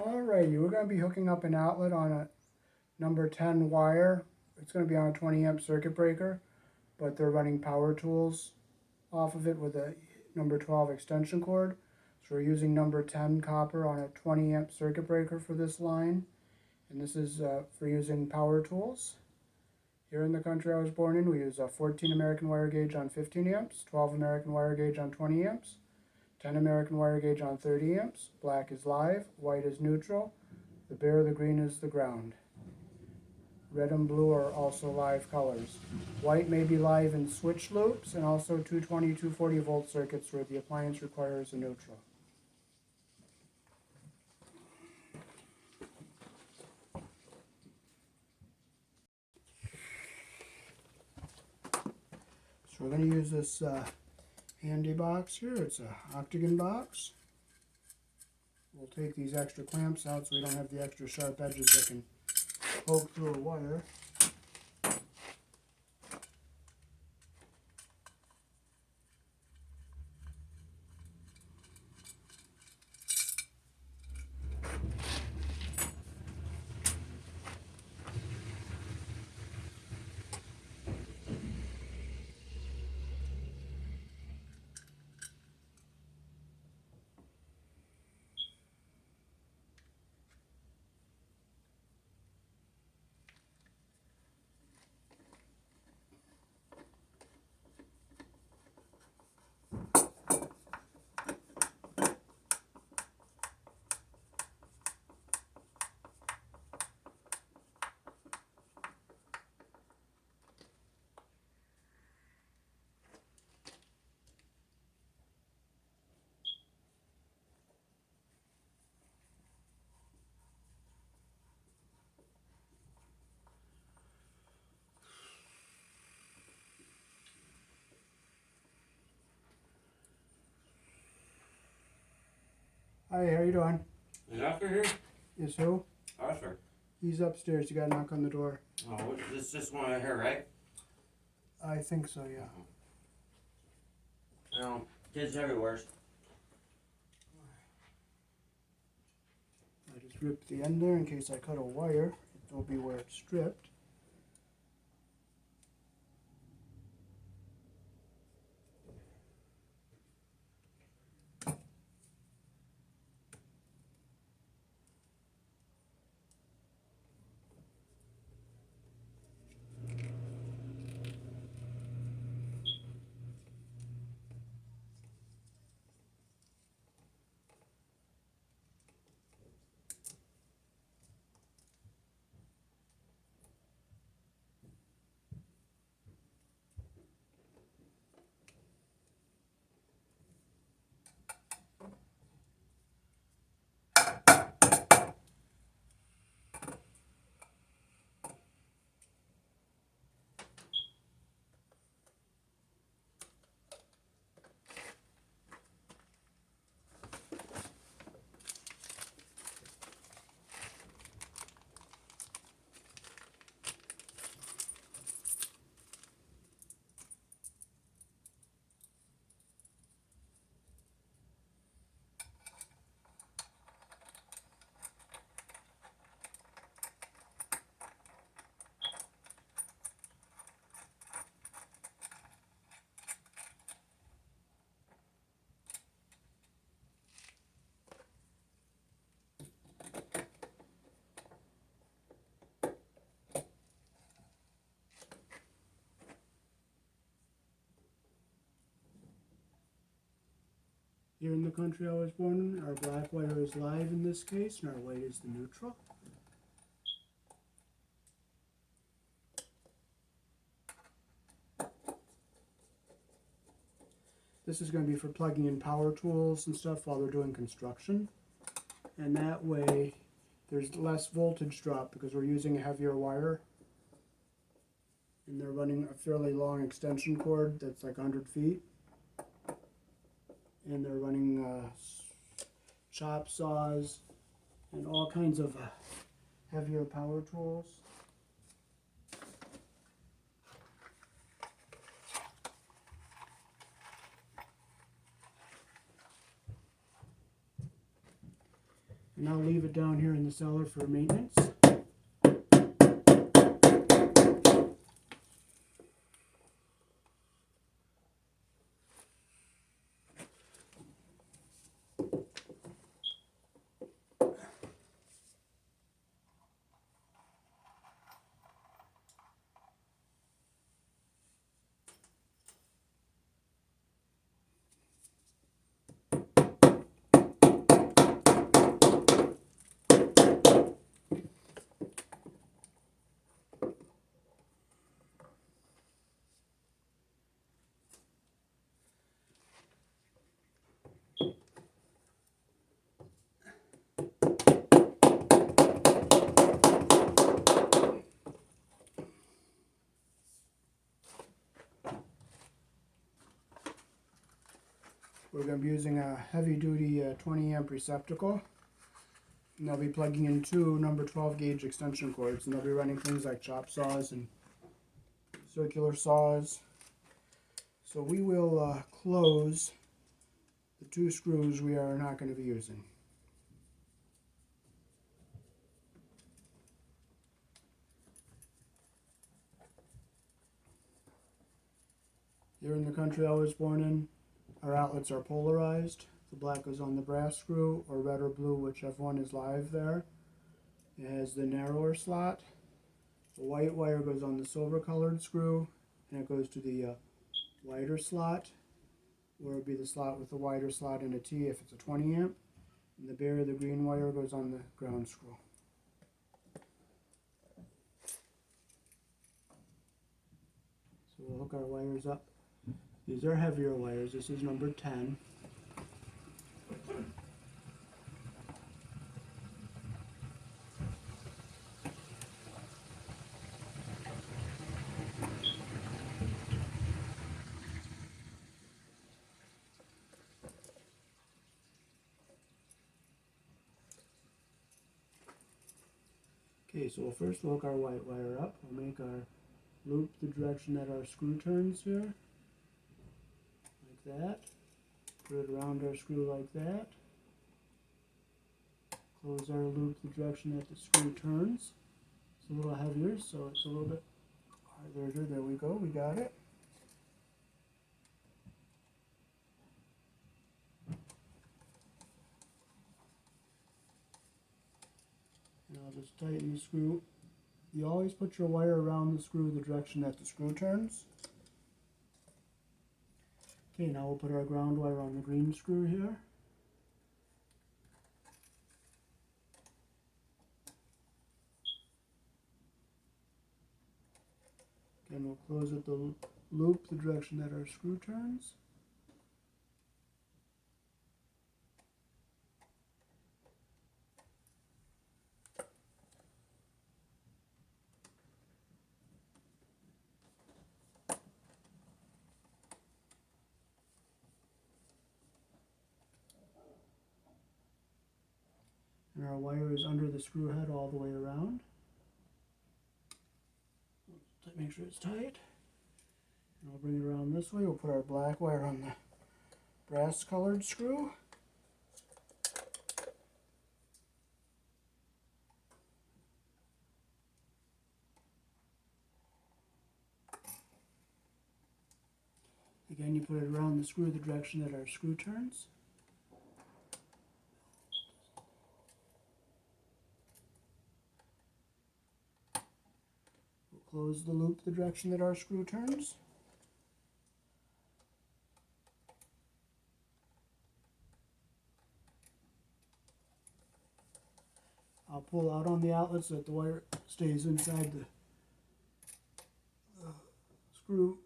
Alrighty, we're going to be hooking up an outlet on a number 10 wire. It's going to be on a 20 amp circuit breaker, but they're running power tools off of it with a number 12 extension cord. So we're using number 10 copper on a 20 amp circuit breaker for this line. And this is for using power tools. Here in the country I was born in, we use a 14 American wire gauge on 15 amps, 12 American wire gauge on 20 amps, 10 American wire gauge on 30 amps. Black is live, white is neutral, the bare, the green is the ground. Red and blue are also live colors. White may be live in switch loops and also 220, 240 volt circuits where the appliance requires a neutral. So we're going to use this handy box here. It's an octagon box. We'll take these extra clamps out so we don't have the extra sharp edges that can poke through a wire. Hi, how you doing? Is Oscar here? Yes, who? Oscar. He's upstairs. You gotta knock on the door. Oh, this this one right here, right? I think so, yeah. No, kids everywhere. I just ripped the end there in case I cut a wire. It'll be where it's stripped. Here in the country I was born in, our black wire is live in this case, and our white is the neutral. This is going to be for plugging in power tools and stuff while they're doing construction. And that way there's less voltage drop because we're using a heavier wire. And they're running a fairly long extension cord that's like 100 feet. And they're running chop saws and all kinds of heavier power tools. And I'll leave it down here in the cellar for maintenance. We're going to be using a heavy-duty 20 amp receptacle, and they'll be plugging in two number 12 gauge extension cords, and they'll be running things like chop saws and circular saws. So we will close the two screws we are not going to be using. Here in the country I was born in, our outlets are polarized. The black goes on the brass screw, or red or blue, whichever one is live there. It has the narrower slot. The white wire goes on the silver colored screw, and it goes to the wider slot, where it would be the slot with the wider slot and a T if it's a 20 amp. And the bare, the green wire goes on the ground screw. So we'll hook our wires up. These are heavier wires. This is number 10. Okay, so first we'll hook our white wire up. We'll make our loop the direction that our screw turns here, like that. Put it around our screw like that. Close our loop the direction that the screw turns. It's a little heavier, so it's a little bit harder. There we go, we got it. And I'll just tighten the screw. You always put your wire around the screw the direction that the screw turns. Okay, now we'll put our ground wire on the green screw here. Again, we'll close at the loop the direction that our screw turns. And our wire is under the screw head all the way around. Make sure it's tight. And we'll bring it around this way. We'll put our black wire on the brass colored screw. Again, you put it around the screw the direction that our screw turns. Close the loop the direction that our screw turns. I'll pull out on the outlet so that the wire stays inside the screw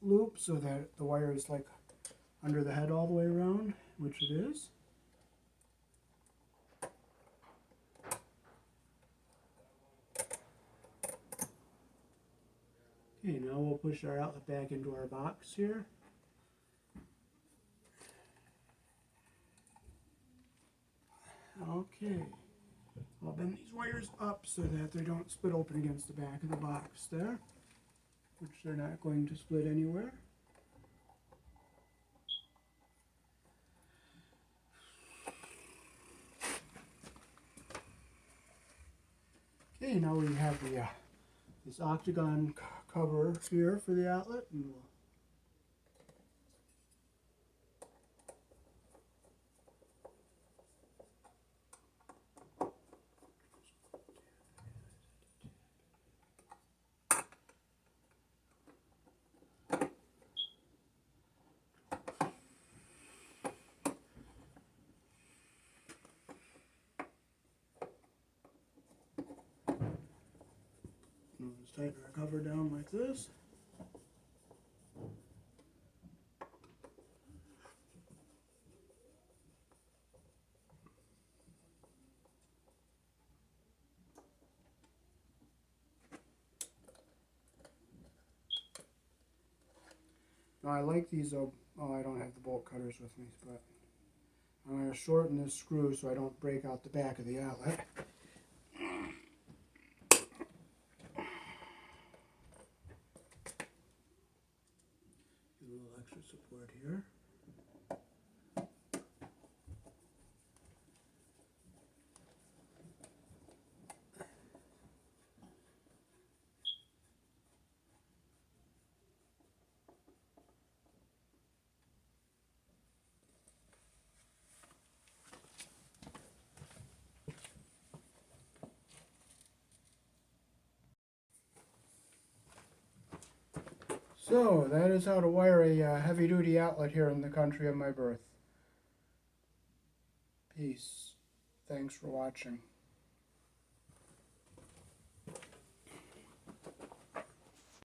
loop so that the wire is like under the head all the way around, which it is. Okay, now we'll push our outlet back into our box here. Okay, I'll bend these wires up so that they don't split open against the back of the box there, which they're not going to split anywhere. Okay, now we have the this octagon cover here for the outlet, and we'll just tighten our cover down like this. Now I like these, oh I don't have the bolt cutters with me, but I'm going to shorten this screw so I don't break out the back of the outlet. Give a little extra support here. So that is how to wire a heavy-duty outlet here in the country of my birth. Peace. Thanks for watching.